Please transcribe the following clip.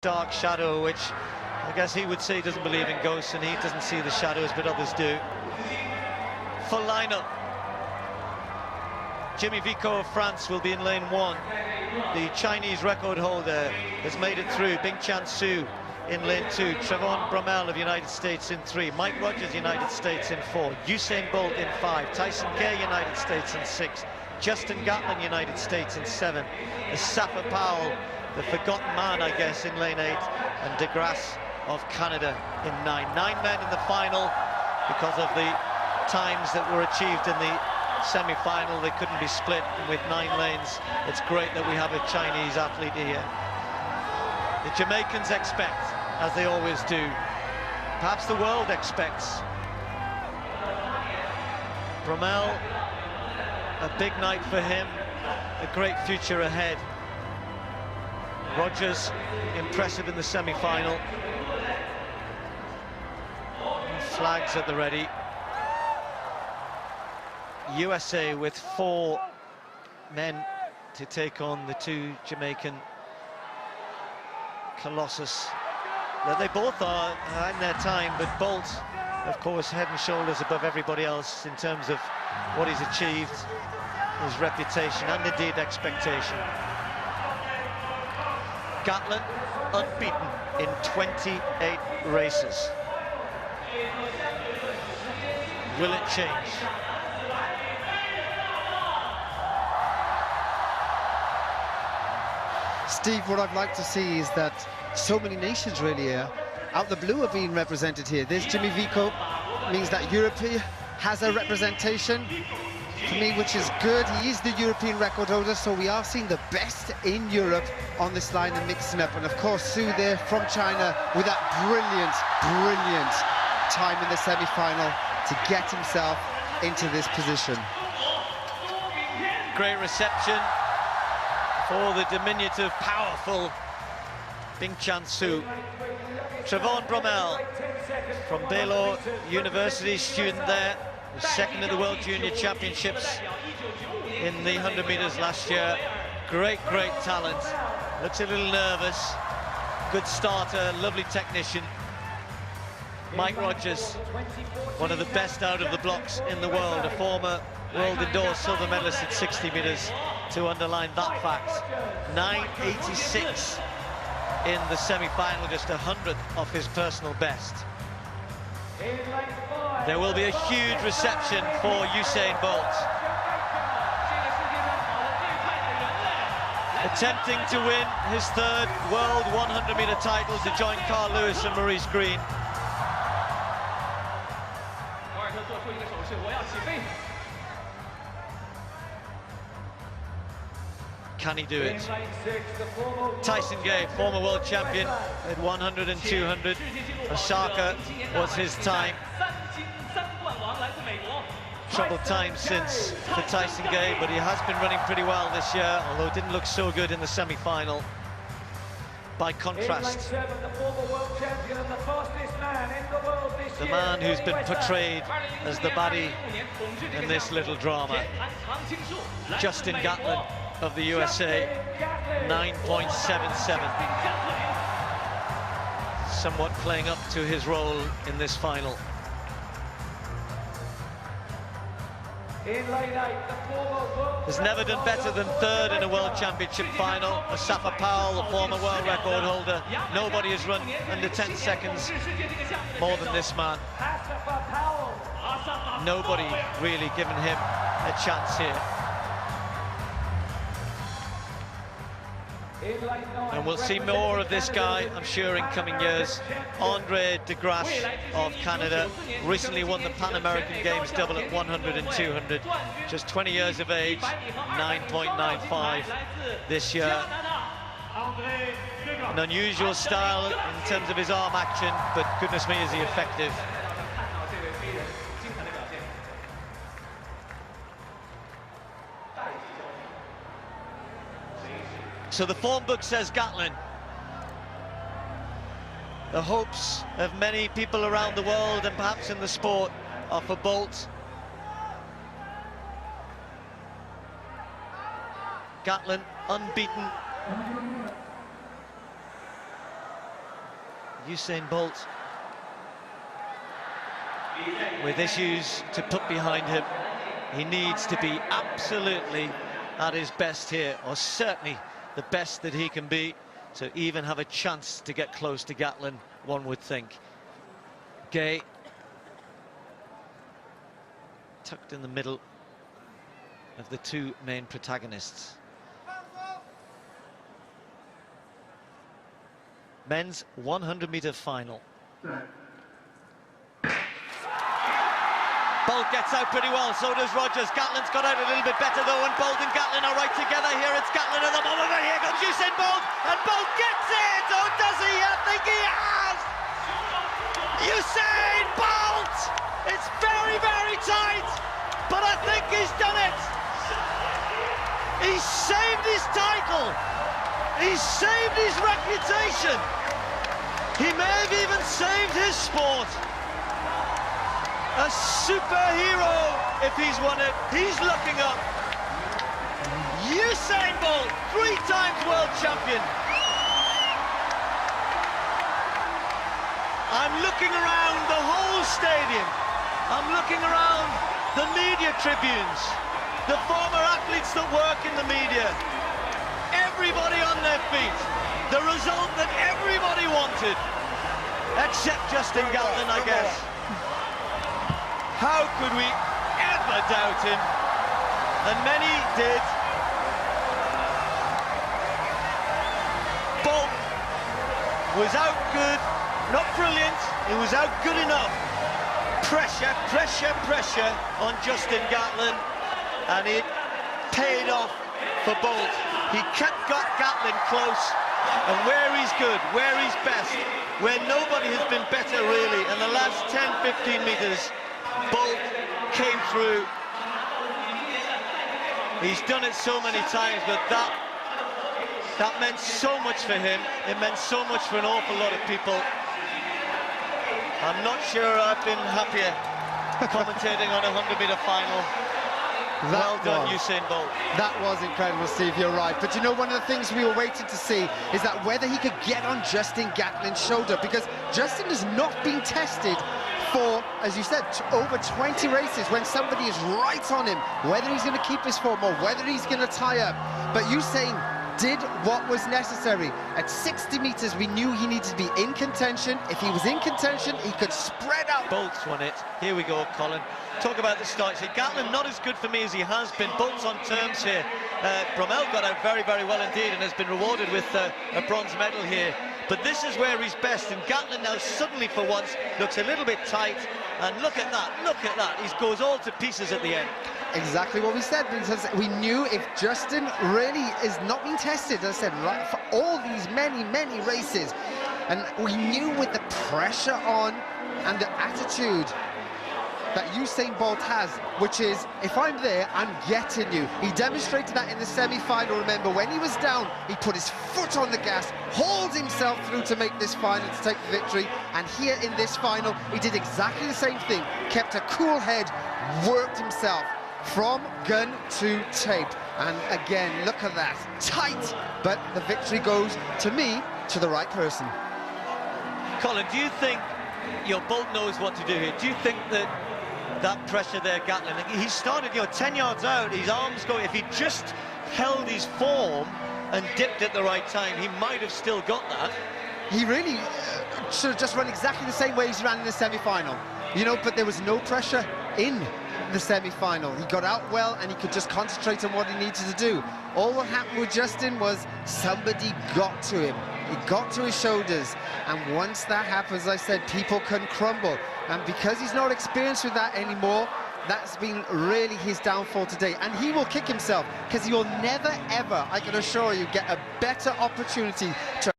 dark shadow, which I guess he would say doesn't believe in ghosts, and he doesn't see the shadows, but others do. Full lineup. Jimmy Vico of France will be in lane 1. The Chinese record holder has made it through. Bing Chan Su in lane 2. Trevon Bromell of the United States in 3. Mike Rogers, United States in 4. Usain Bolt in 5. Tyson Gay, United States in 6. Justin Gatlin, United States in 7. Asafa Powell, the forgotten man, I guess, in lane 8. And DeGrasse of Canada in 9. 9 men in the final because of the times that were achieved in the semi-final. They couldn't be split, and with 9 lanes, it's great that we have a Chinese athlete here. The Jamaicans expect, as they always do, perhaps the world expects. Bromell, a big night for him, a great future ahead. Rogers, impressive in the semi-final. Flags at the ready. USA with 4 men to take on the 2 Jamaican Colossus. Now, they both are in their time, but Bolt, of course, head and shoulders above everybody else in terms of what he's achieved, his reputation, and indeed expectation. Gatlin, unbeaten in 28 races. Will it change? Steve, what I'd like to see is that so many nations really out the blue are being represented here. There's Jimmy Vico, means that Europe has a representation for me, which is good. He is the European record holder, so we are seeing the best in Europe on this line and mixing up. And of course, Su there from China with that brilliant time in the semi-final to get himself into this position. Great reception for the diminutive, powerful Bing Chan Su. Trevon Bromell from Baylor University, student there, was second in the World Junior Championships in the 100 meters last year. Great talent. Looks a little nervous. Good starter, lovely technician. Mike Rogers, one of the best out of the blocks in the world, a former world indoor silver medalist at 60 meters, to underline that fact. 9.86 in the semi-final, just 100th off his personal best. There will be a huge reception for Usain Bolt. Attempting to win his 3rd world 100-meter title to join Carl Lewis and Maurice Green. Can he do it? Tyson Gay, former world champion at 100 and 200. Osaka was his time. Troubled times since for Tyson Gay, but he has been running pretty well this year, although it didn't look so good in the semi-final. By contrast, the man who's been portrayed as the baddie in this little drama, Justin Gatlin of the USA, 9.77. Somewhat playing up to his role in this final. Has never done better than 3rd in a World Championship final. Asafa Powell, the former world record holder. Nobody has run under 10 seconds more than this man. Nobody really given him a chance here. And we'll see more of this guy, I'm sure, in coming years. Andre DeGrasse of Canada recently won the Pan American Games double at 100 and 200. Just 20 years of age, 9.95 this year. An unusual style in terms of his arm action, but goodness me, is he effective. So the form book says Gatlin. The hopes of many people around the world and perhaps in the sport are for Bolt. Gatlin unbeaten. Usain Bolt, with issues to put behind him, he needs to be absolutely at his best here, or certainly the best that he can be, to even have a chance to get close to Gatlin, one would think. Gay, tucked in the middle of the two main protagonists. Men's 100-meter final. Bolt gets out pretty well, so does Rogers. Gatlin's got out a little bit better though, and Bolt and Gatlin are right together here. It's Gatlin at the moment, and here comes Usain Bolt, and Bolt gets it! Oh, does he? I think he has! Usain Bolt! It's very, very tight, but I think he's done it! He's saved his title! He's saved his reputation! He may have even saved his sport! A superhero if he's won it. He's looking up. Usain Bolt, 3 times world champion. I'm looking around the whole stadium. I'm looking around the media tribunes, the former athletes that work in the media. Everybody on their feet. The result that everybody wanted, except Justin Gatlin, I guess. How could we ever doubt him? And many did. Bolt was out good, not brilliant, he was out good enough. Pressure, pressure, pressure on Justin Gatlin, and it paid off for Bolt. He kept Gatlin close, and where he's good, where he's best, where nobody has been better really in the last 10-15 meters, Bolt came through. He's done it so many times, but that meant so much for him. It meant so much for an awful lot of people. I'm not sure I've been happier commentating on a 100-meter final. Well done, Usain Bolt. That was incredible, Steve, you're right. But you know, one of the things we were waiting to see is that whether he could get on Justin Gatlin's shoulder, because Justin has not been tested for, as you said, over 20 races when somebody is right on him, whether he's going to keep his form or whether he's going to tie up. But Usain did what was necessary. At 60 meters, we knew he needed to be in contention. If he was in contention, he could spread out. Bolt's won it. Here we go, Colin. Talk about the starts here. Gatlin not as good for me as he has been. Bolt's on terms here. Bromell got out very, very well indeed and has been rewarded with a bronze medal here. But this is where he's best, and Gatlin now suddenly for once looks a little bit tight, and look at that, he goes all to pieces at the end. Exactly what we said, because we knew if Justin really is not being tested, as I said, right, for all these many races, and we knew with the pressure on and the attitude that Usain Bolt has, which is, if I'm there, I'm getting you. He demonstrated that in the semi-final. Remember, when he was down, he put his foot on the gas, hauled himself through to make this final, to take the victory. And here in this final, he did exactly the same thing, kept a cool head, worked himself from gun to tape. And again, look at that, tight, but the victory goes, to me, to the right person. Colin, do you think your Bolt knows what to do here? Do you think that pressure there, Gatlin, he started, 10 yards out, his arms going, if he just held his form and dipped at the right time, he might have still got that. He really should have just run exactly the same way he's ran in the semi-final, but there was no pressure in the semi-final. He got out well and he could just concentrate on what he needed to do. All what happened with Justin was somebody got to him. He got to his shoulders, and once that happens, as I said, people can crumble. And because he's not experienced with that anymore, that's been really his downfall today. And he will kick himself, because he will never, ever, I can assure you, get a better opportunity to